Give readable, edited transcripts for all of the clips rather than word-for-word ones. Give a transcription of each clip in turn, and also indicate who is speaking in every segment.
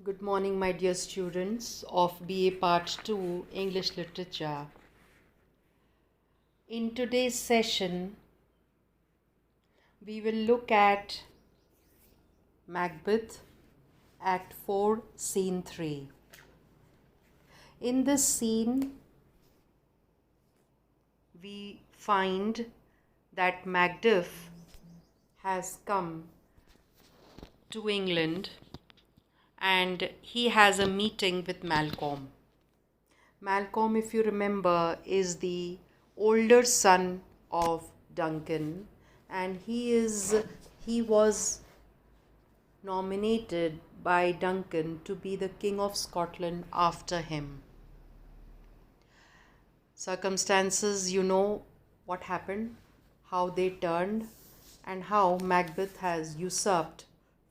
Speaker 1: Good morning, my dear students of BA Part 2 English Literature. In today's session, we will look at Macbeth, Act 4, Scene 3. In this scene, we find that Macduff has come to England and he has a meeting with Malcolm. Malcolm, if you remember, is the older son of Duncan, and he was nominated by Duncan to be the King of Scotland after him. Circumstances, you know what happened, how they turned, and how Macbeth has usurped,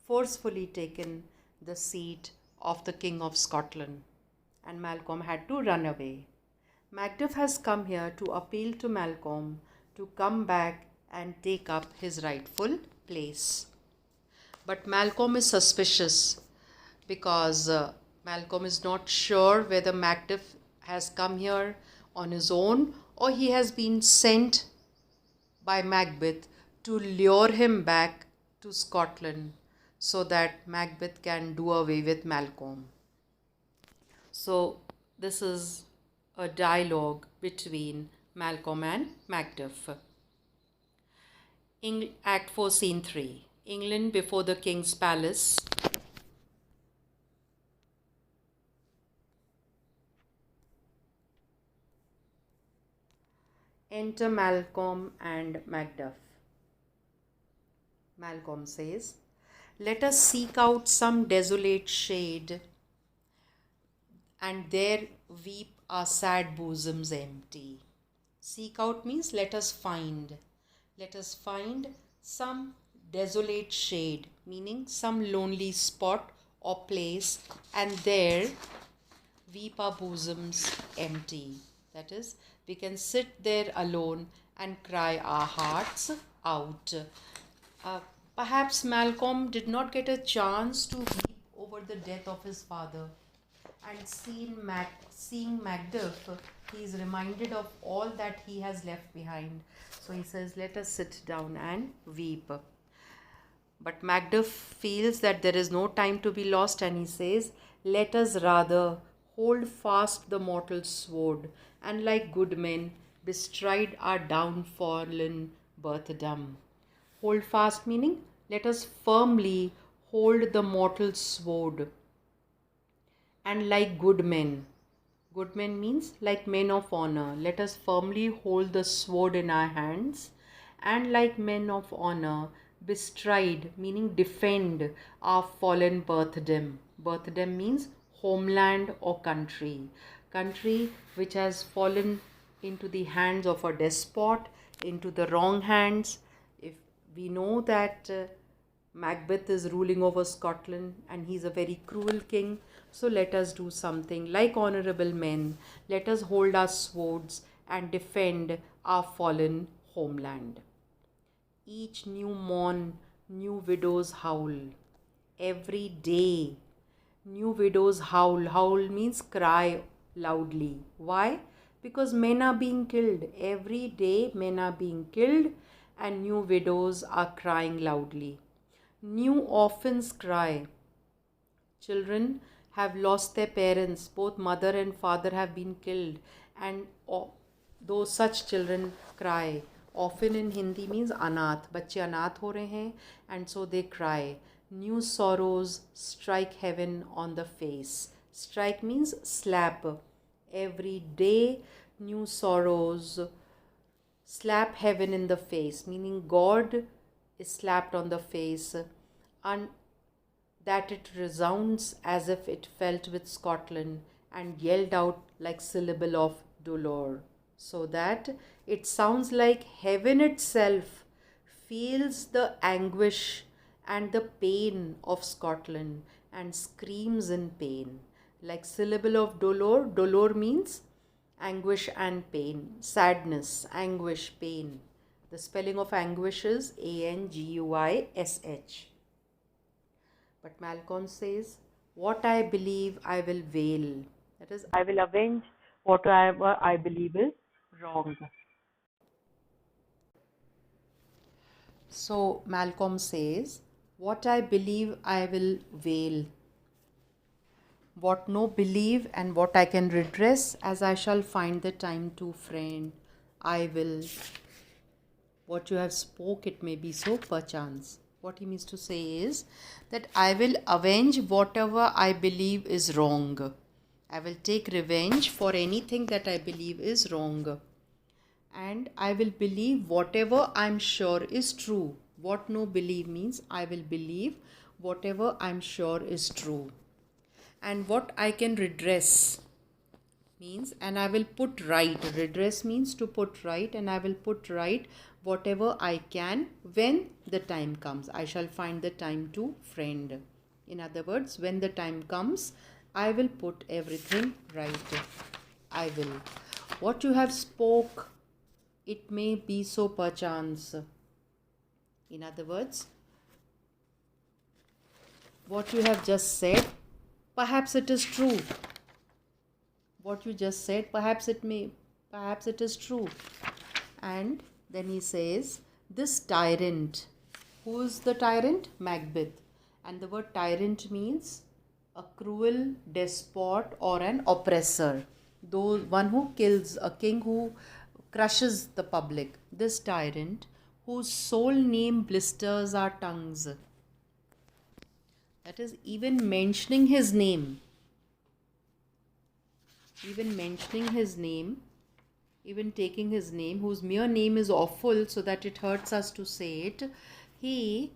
Speaker 1: forcefully taken the seat of the King of Scotland, and Malcolm had to run away. Macduff has come here to appeal to Malcolm to come back and take up his rightful place. But Malcolm is suspicious because Malcolm is not sure whether Macduff has come here on his own or he has been sent by Macbeth to lure him back to Scotland so that Macbeth can do away with Malcolm. So this is a dialogue between Malcolm and Macduff. Act 4, Scene 3. England before the King's Palace. Enter Malcolm and Macduff. Malcolm says, "Let us seek out some desolate shade and there weep our sad bosoms empty." Seek out means let us find. Let us find some desolate shade, meaning some lonely spot or place, and there weep our bosoms empty. That is, we can sit there alone and cry our hearts out. Perhaps Malcolm did not get a chance to weep over the death of his father, and seeing Macduff, he is reminded of all that he has left behind. So he says, "Let us sit down and weep." But Macduff feels that there is no time to be lost, and he says, "Let us rather hold fast the mortal sword, and like good men bestride our downfallen birthdom." Hold fast meaning let us firmly hold the mortal sword, and like good men. Good men means like men of honor. Let us firmly hold the sword in our hands, and like men of honor bestride meaning defend our fallen birthdom. Birthdom means homeland or country. Country which has fallen into the hands of a despot, into the wrong hands. If we know that Macbeth is ruling over Scotland and he's a very cruel king, so let us do something like honorable men. Let us hold our swords and defend our fallen homeland. Each new morn, new widows howl. Every day, new widows howl. Howl means cry loudly. Why? Because men are being killed. Every day, men are being killed, and new widows are crying loudly. New orphans cry. Children have lost their parents. Both mother and father have been killed, and those such children cry. Often in Hindi means anath. बच्चे अनाथ हो रहे हैं, and so they cry. New sorrows strike heaven on the face. Strike means slap. Every day new sorrows slap heaven in the face, meaning God is slapped on the face, and that it resounds as if it felt with Scotland and yelled out like syllable of dolor, so that it sounds like heaven itself feels the anguish and the pain of Scotland and screams in pain. Like syllable of dolor, dolor means anguish and pain, sadness, anguish, pain. The spelling of anguish is Anguish. But Malcolm says, What I believe I will veil. That is, I will avenge whatever I believe is wrong. So Malcolm says, what I believe I will veil. What no believe and what I can redress, as I shall find the time to, friend. I will. What you have spoke, it may be so perchance. What he means to say is that I will avenge whatever I believe is wrong. I will take revenge for anything that I believe is wrong. And I will believe whatever I'm sure is true. What no believe means I will believe whatever I'm sure is true. And what I can redress means, and I will put right. Redress means to put right, and I will put right whatever I can when the time comes. I shall find the time to, friend. In other words, when the time comes, I will put everything right. I will. What you have spoke, it may be so perchance. In other words, what you have just said, perhaps it is true. What you just said, perhaps it is true. And then he says, this tyrant. Who's the tyrant? Macbeth. And the word tyrant means a cruel despot or an oppressor. One who kills, a king who crushes the public. This tyrant, whose sole name blisters our tongues. That is, even mentioning his name, even taking his name, whose mere name is awful so that it hurts us to say it, he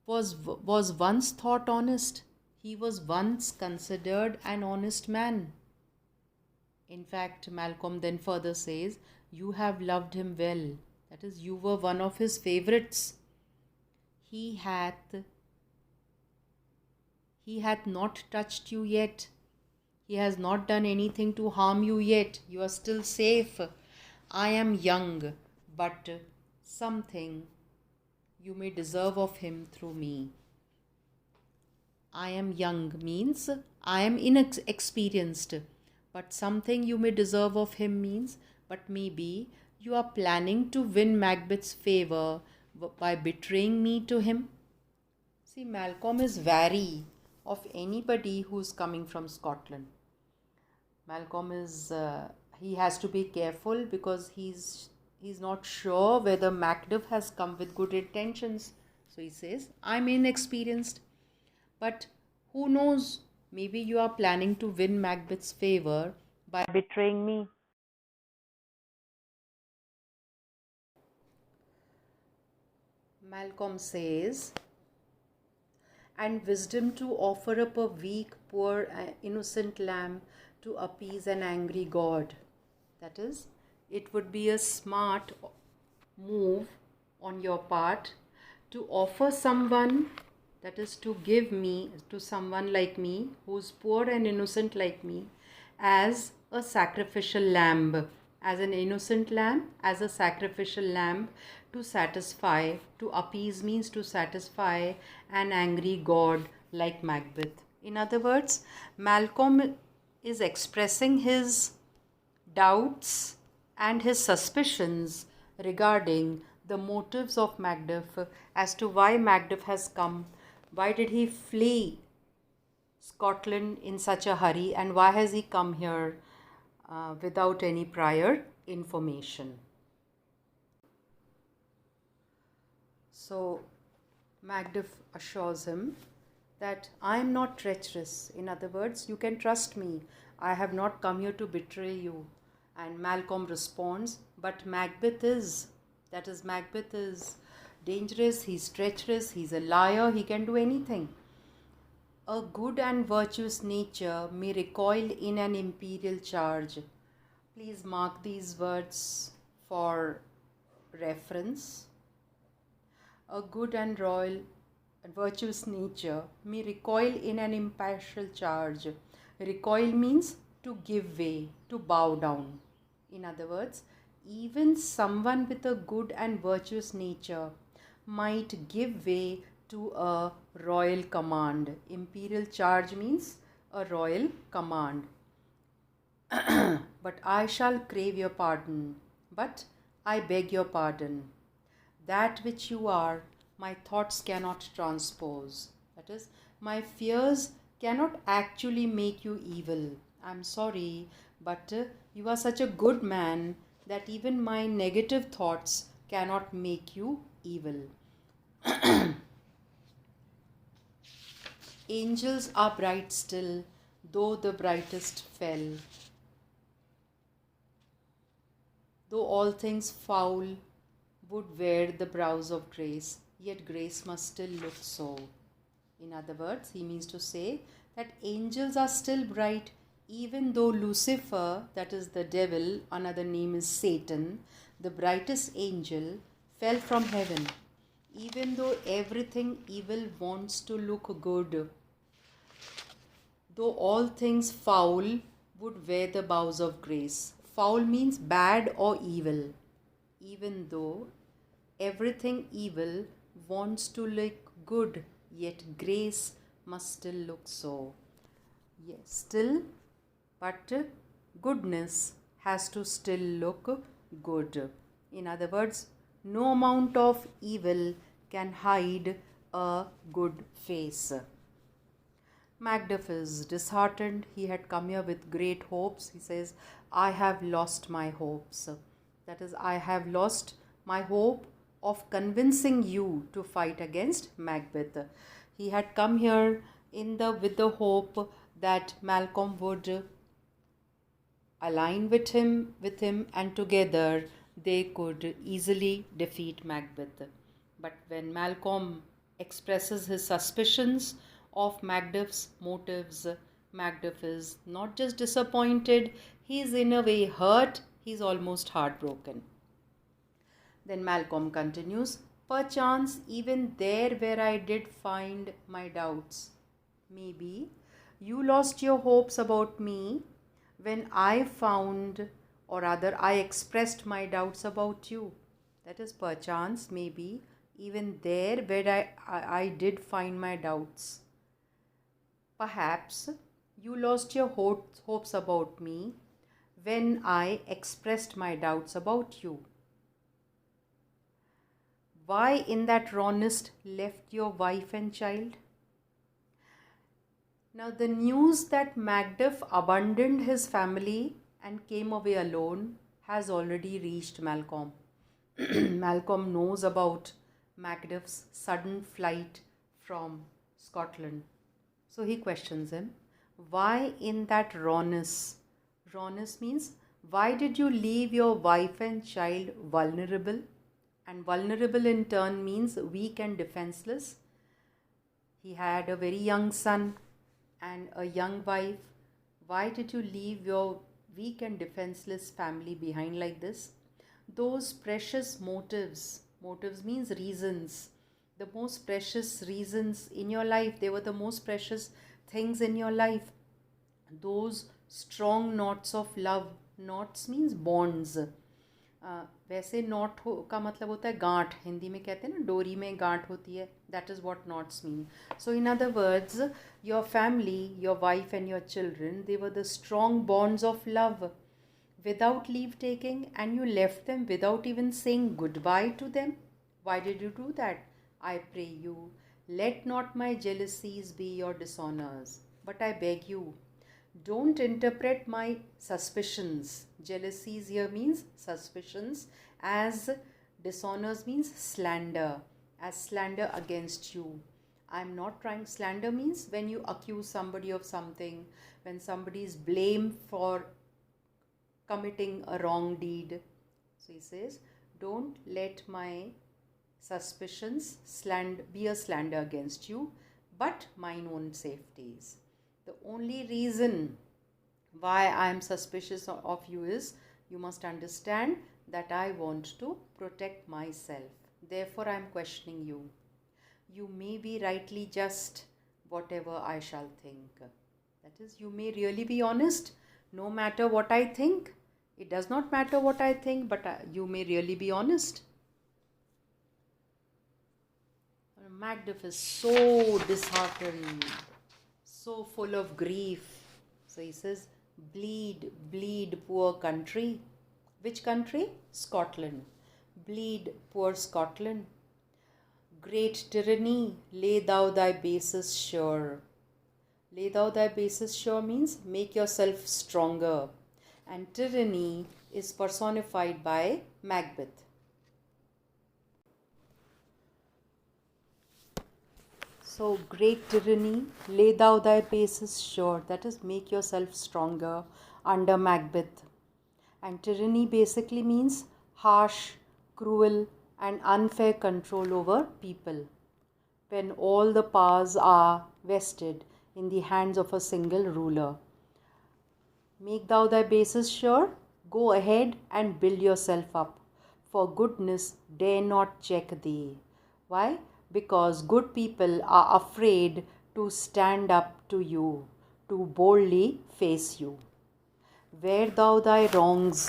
Speaker 1: was once thought honest. He was once considered an honest man. In fact, Malcolm then further says, you have loved him well. That is, you were one of his favorites. He hath not touched you yet. He has not done anything to harm you yet. You are still safe. I am young, but something you may deserve of him through me. I am young means I am inexperienced, but something you may deserve of him means, but maybe you are planning to win Macbeth's favor by betraying me to him. See, Malcolm is wary of anybody who's coming from Scotland. Malcolm is, he has to be careful because he's not sure whether Macduff has come with good intentions. So he says, I'm inexperienced. But who knows, maybe you are planning to win Macbeth's favor by betraying me. Malcolm says, and wisdom to offer up a weak, poor, innocent lamb to appease an angry God. That is, it would be a smart move on your part to offer someone, that is, to give me to someone like me, who's poor and innocent like me, as a sacrificial lamb, as an innocent lamb, as a sacrificial lamb to satisfy, to appease means to satisfy an angry God like Macbeth. In other words, Malcolm is expressing his doubts and his suspicions regarding the motives of Macduff as to why Macduff has come. Why did he flee Scotland in such a hurry, and why has he come here without any prior information? So Macduff assures him that I am not treacherous. In other words, you can trust me. I have not come here to betray you. And Malcolm responds, but Macbeth is. That is, Macbeth is dangerous, he's treacherous, he's a liar, he can do anything. A good and virtuous nature may recoil in an imperial charge. Please mark these words for reference. A good and royal and virtuous nature may recoil in an impartial charge. Recoil means to give way, to bow down. In other words, even someone with a good and virtuous nature might give way to a royal command. Imperial charge means a royal command. But I shall crave your pardon. But I beg your pardon. That which you are, my thoughts cannot transpose. That is, my fears cannot actually make you evil. I'm sorry, but you are such a good man that even my negative thoughts cannot make you evil. Angels are bright still, though the brightest fell. Though all things foul would wear the brows of grace, yet grace must still look so. In other words, he means to say that angels are still bright, even though Lucifer, that is the devil, another name is Satan, the brightest angel, fell from heaven. Even though everything evil wants to look good, though all things foul would wear the bows of grace. Foul means bad or evil. Even though everything evil wants to look good, yet grace must still look so. Yes, still, but goodness has to still look good. In other words, no amount of evil can hide a good face. Macduff is disheartened. He had come here with great hopes. He says, I have lost my hopes. That is, I have lost my hope of convincing you to fight against Macbeth. He had come here with the hope that Malcolm would align with him, and together they could easily defeat Macbeth. But when Malcolm expresses his suspicions of Macduff's motives, Macduff is not just disappointed, he is in a way hurt, he is almost heartbroken. Then Malcolm continues, perchance even there where I did find my doubts, maybe you lost your hopes about me when I found, or rather I expressed my doubts about you. That is, perchance, maybe even there where I did find my doubts. Perhaps you lost your hopes about me when I expressed my doubts about you. Why in that rawness left your wife and child? Now the news that Macduff abandoned his family and came away alone has already reached Malcolm. Malcolm knows about Macduff's sudden flight from Scotland. So he questions him, why in that rawness? Rawness means, why did you leave your wife and child vulnerable? And vulnerable in turn means weak and defenseless. He had a very young son and a young wife. Why did you leave your weak and defenseless family behind like this? Those precious motives means reasons. The most precious reasons in your life, they were the most precious things in your life. Those strong knots of love, knots means bonds. वैसे not का मतलब होता है गांठ, हिंदी में कहते हैं ना डोरी में गांठ होती है, that is what knots mean. So in other words, your family, your wife and your children, they were the strong bonds of love without leave taking, and you left them without even saying goodbye to them. Why did you do that? I pray you, let not my jealousies be your dishonors, but I beg you, don't interpret my suspicions. Jealousies here means suspicions, as dishonors means slander, as slander against you. I'm not trying. Slander means when you accuse somebody of something, when somebody is blamed for committing a wrong deed. So he says, don't let my suspicions be a slander against you, but mine own safeties. The only reason why I am suspicious of you is, you must understand that I want to protect myself. Therefore I am questioning you. You may be rightly just whatever I shall think. That is, you may really be honest, no matter what I think. It does not matter what I think, but you may really be honest. Macduff is so disheartened, so full of grief. So he says, bleed, bleed, poor country. Which country? Scotland. Bleed, poor Scotland. Great tyranny, lay thou thy bases sure. Lay thou thy bases sure means make yourself stronger. And tyranny is personified by Macbeth. So, great tyranny, lay thou thy bases sure. That is, make yourself stronger under Macbeth. And tyranny basically means harsh, cruel, and unfair control over people. When all the powers are vested in the hands of a single ruler. Make thou thy bases sure, go ahead and build yourself up. For goodness dare not check thee. Why? Because good people are afraid to stand up to you, to boldly face you. Wear thou thy wrongs.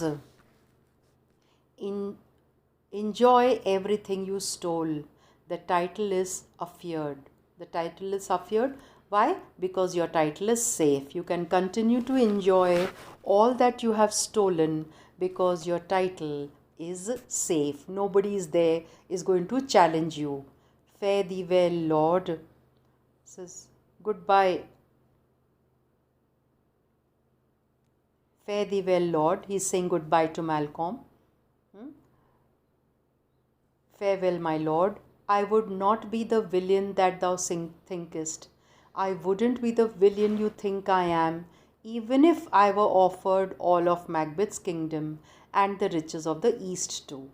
Speaker 1: Enjoy everything you stole. The title is afeared. The title is afeared. Why? Because your title is safe. You can continue to enjoy all that you have stolen because your title is safe. Nobody is there is going to challenge you. Fare thee well, Lord. Says goodbye. Fare thee well, Lord. He's saying goodbye to Malcolm. Farewell, my lord. I would not be the villain that thou thinkest. I wouldn't be the villain you think I am, even if I were offered all of Macbeth's kingdom and the riches of the East too.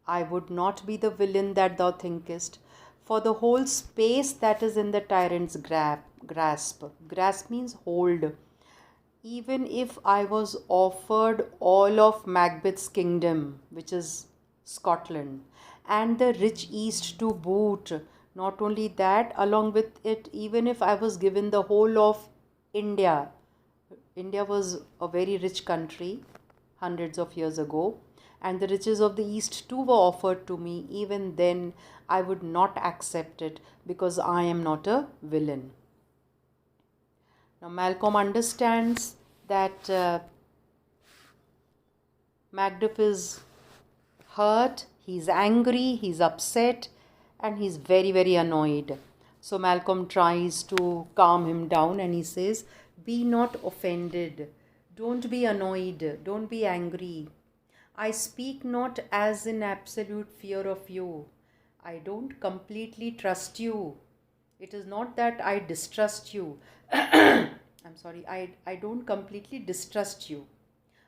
Speaker 1: I would not be the villain that thou thinkest, for the whole space that is in the tyrant's grasp. Grasp means hold. Even if I was offered all of Macbeth's kingdom, which is Scotland, and the rich East to boot, not only that, along with it, even if I was given the whole of India. India was a very rich country hundreds of years ago, and the riches of the East too were offered to me. Even then, I would not accept it because I am not a villain. Now, Malcolm understands that Macduff is hurt, he's angry, he's upset, and he's very, very annoyed. So Malcolm tries to calm him down and he says, be not offended, don't be annoyed, don't be angry. I speak not as in absolute fear of you. I don't completely trust you. It is not that I distrust you. I'm sorry, I don't completely distrust you.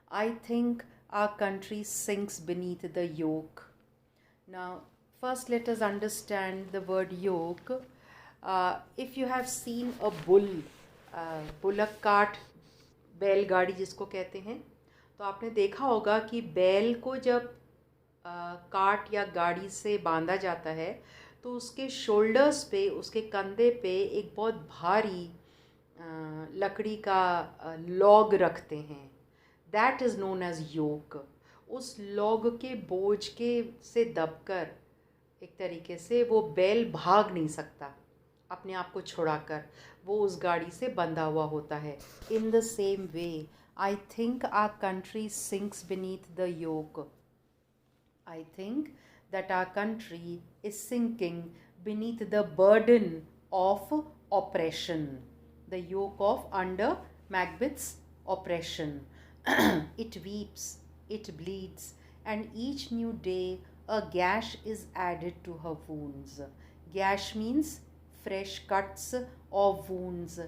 Speaker 1: I think our country sinks beneath the yoke. Now, first let us understand the word yoke. If you have seen a bull, bullock cart, बैलगाड़ी जिसको कहते हैं, तो आपने देखा होगा कि बैल को जब कार्ट या गाड़ी से बांधा जाता है तो उसके शोल्डर्स पे, उसके कंधे पे एक बहुत भारी लकड़ी का लॉग रखते हैं. दैट इज़ नोन एज योक. उस लॉग के बोझ के से दबकर एक तरीके से वो बैल भाग नहीं सकता, अपने आप को छुड़ाकर वो उस गाड़ी से बंधा हुआ होता है. In the same way I think our country sinks beneath the yoke. I think that our country is sinking beneath the burden of oppression, the yoke of under Macbeth's oppression. It weeps, it bleeds, and each new day a gash is added to her wounds. Gash means fresh cuts or wounds.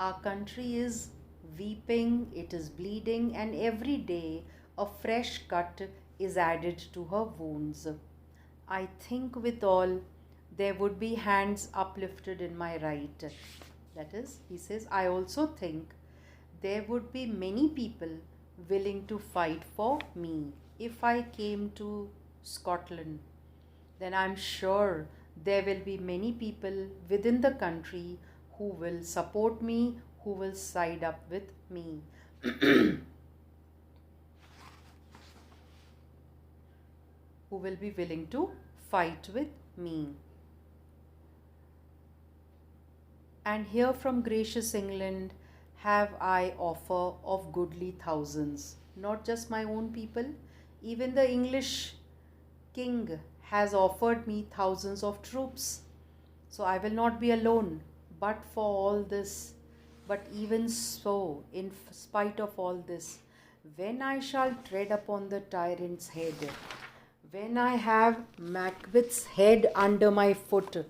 Speaker 1: Our country is weeping, it is bleeding, and every day a fresh cut is added to her wounds. I think with all there would be hands uplifted in my right. That is, he says, I also think there would be many people willing to fight for me. If I came to Scotland, then I'm sure there will be many people within the country who will support me, who will side up with me. Who will be willing to fight with me. And here from gracious England have I offer of goodly thousands, not just my own people, even the English king has offered me thousands of troops. So I will not be alone. But for all this, but even so, in spite of all this, when I shall tread upon the tyrant's head, when I have Macbeth's head under my foot,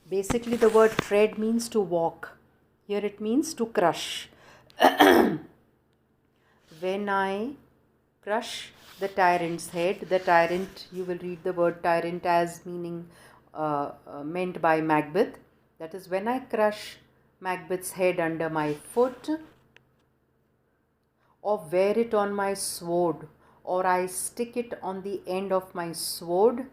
Speaker 1: basically the word tread means to walk. Here it means to crush. When I crush the tyrant's head, the tyrant, you will read the word tyrant as meaning meant by Macbeth. That is, when I crush Macbeth's head under my foot, or wear it on my sword, or I stick it on the end of my sword,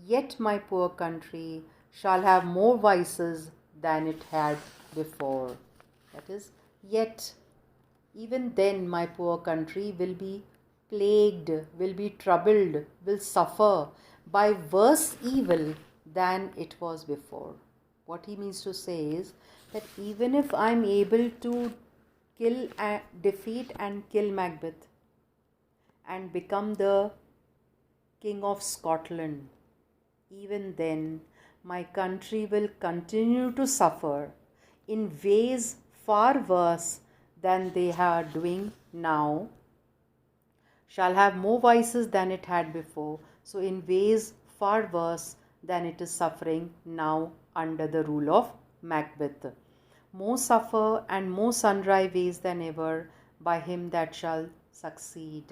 Speaker 1: yet my poor country shall have more vices than it had before. That is, yet, even then, my poor country will be plagued, will be troubled, will suffer by worse evil than it was before. What he means to say is that even if I am able to defeat and kill Macbeth and become the King of Scotland, even then my country will continue to suffer in ways far worse than they are doing now, shall have more vices than it had before, so in ways far worse than it is suffering now under the rule of Macbeth. More suffer and more sundry ways than ever by him that shall succeed.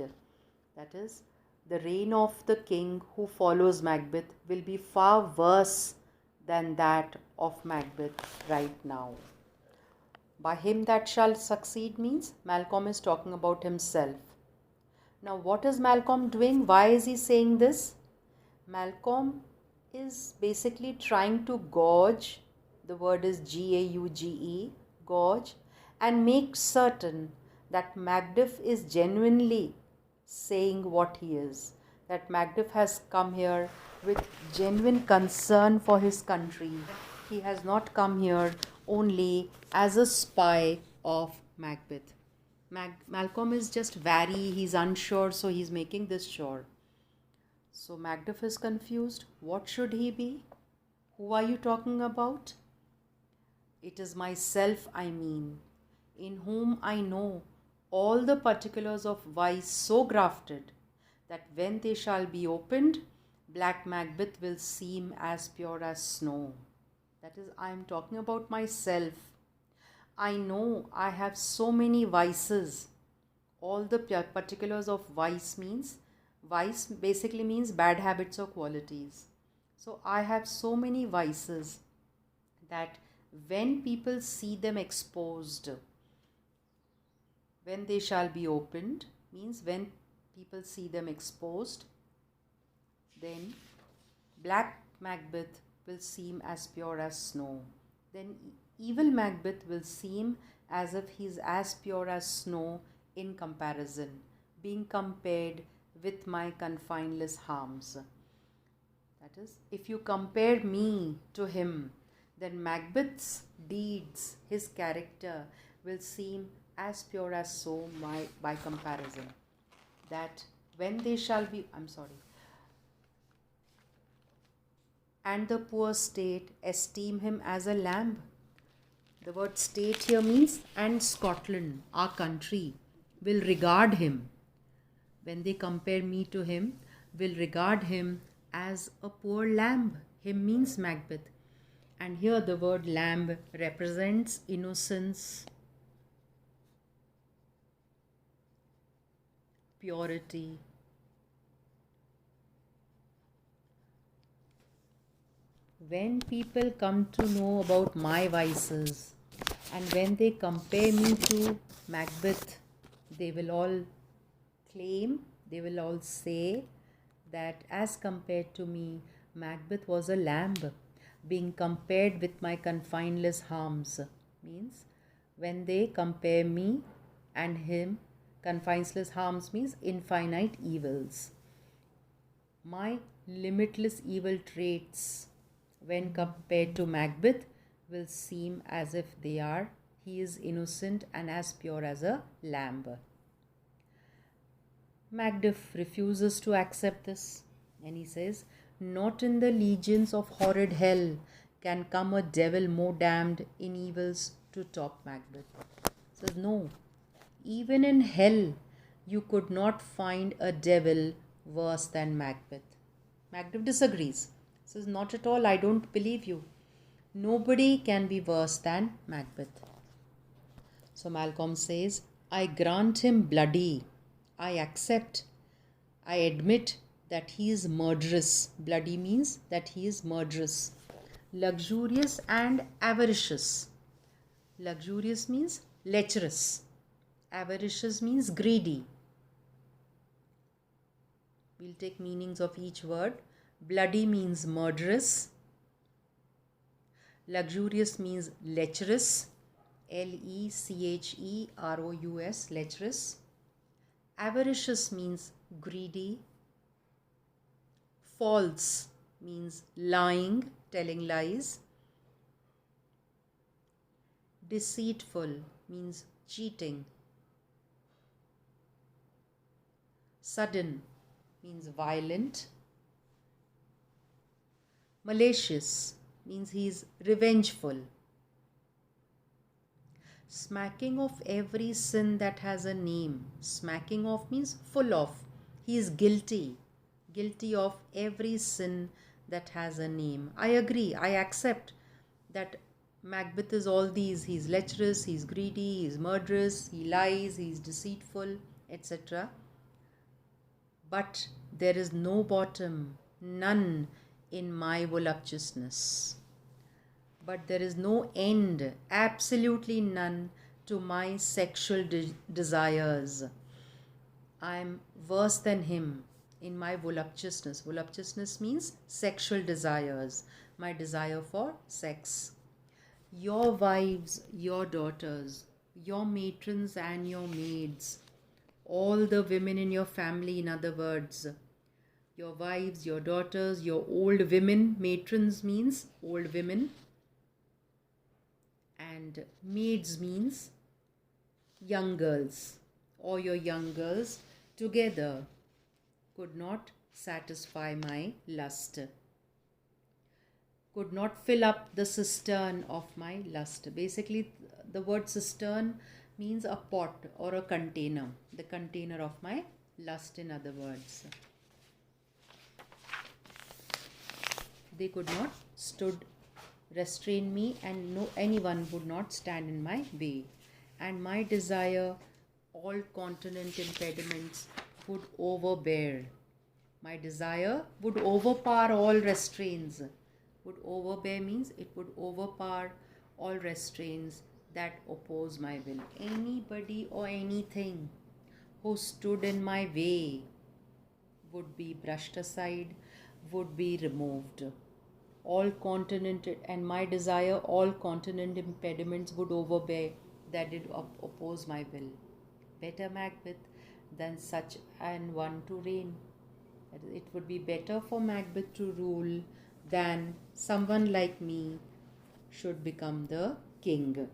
Speaker 1: That is, the reign of the king who follows Macbeth will be far worse than that of Macbeth right now. By him that shall succeed means Malcolm is talking about himself. Now, what is Malcolm doing? Why is he saying this? Malcolm is basically trying to gauge, the word is Gauge, gauge, and make certain that Macduff is genuinely saying what he is. That Macduff has come here with genuine concern for his country. He has not come here only as a spy of Macbeth. Malcolm is just wary, he's unsure, so he's making this sure. So Macduff is confused. What should he be? Who are you talking about? It is myself, I mean, in whom I know all the particulars of vice so grafted that when they shall be opened, black Macbeth will seem as pure as snow. That is, I am talking about myself. I know I have so many vices. All the particulars of vice basically means bad habits or qualities. So I have so many vices that when people see them exposed, when they shall be opened, means when people see them exposed, then black Macbeth will seem as pure as snow. Then evil Macbeth will seem as if he is as pure as snow in comparison, being compared with my confineless harms. That is, if you compare me to him, then Macbeth's deeds, his character, will seem as pure as snow by comparison. That when they shall be, and the poor state esteem him as a lamb. The word state here means, and Scotland, our country, will regard him, when they compare me to him, will regard him as a poor lamb. Him means Macbeth. And here the word lamb represents innocence, purity. When people come to know about my vices and when they compare me to Macbeth, they will all claim, they will all say that as compared to me, Macbeth was a lamb being compared with my confineless harms. Means when they compare me and him, confineless harms means infinite evils. My limitless evil traits when compared to Macbeth will seem as if they are. He is innocent and as pure as a lamb. Macduff refuses to accept this, and he says, "Not in the legions of horrid hell can come a devil more damned in evils to top Macbeth." He says, "No, even in hell you could not find a devil worse than Macbeth." Macduff disagrees. He says, "Not at all, I don't believe you. Nobody can be worse than Macbeth." So Malcolm says, "I grant him bloody. I accept. I admit that he is murderous." Bloody means that he is murderous. Luxurious and avaricious. Luxurious means lecherous. Avaricious means greedy. We'll take meanings of each word. Bloody means murderous. Luxurious means lecherous. Lecherous, lecherous. Avaricious means greedy. False means lying, telling lies. Deceitful means cheating. Sudden means violent. Malicious means he is revengeful. Smacking of every sin that has a name. Smacking of means full of. He is guilty. Guilty of every sin that has a name. I agree. I accept that Macbeth is all these. He is lecherous, he is greedy, he is murderous, he lies, he is deceitful, etc. But there is no bottom, none in my voluptuousness. But there is no end, absolutely none, to my sexual desires. I am worse than him in my voluptuousness. Voluptuousness means sexual desires, my desire for sex. Your wives, your daughters, your matrons and your maids, all the women in your family, in other words, your wives, your daughters, your old women. Matrons means old women, and maids means young girls, or your young girls together could not satisfy my lust, could not fill up the cistern of my lust. Basically, the word cistern means a pot or a container, the container of my lust, in other words. They could not restrain me, and no anyone would not stand in my way. And my desire, all continent impediments would overbear. My desire would overpower all restraints. Would overbear means it would overpower all restraints that oppose my will. Anybody or anything who stood in my way would be brushed aside, would be removed. All continent and my desire, all continent impediments would overbear that did oppose my will. Better Macbeth than such an one to reign. It would be better for Macbeth to rule than someone like me should become the king.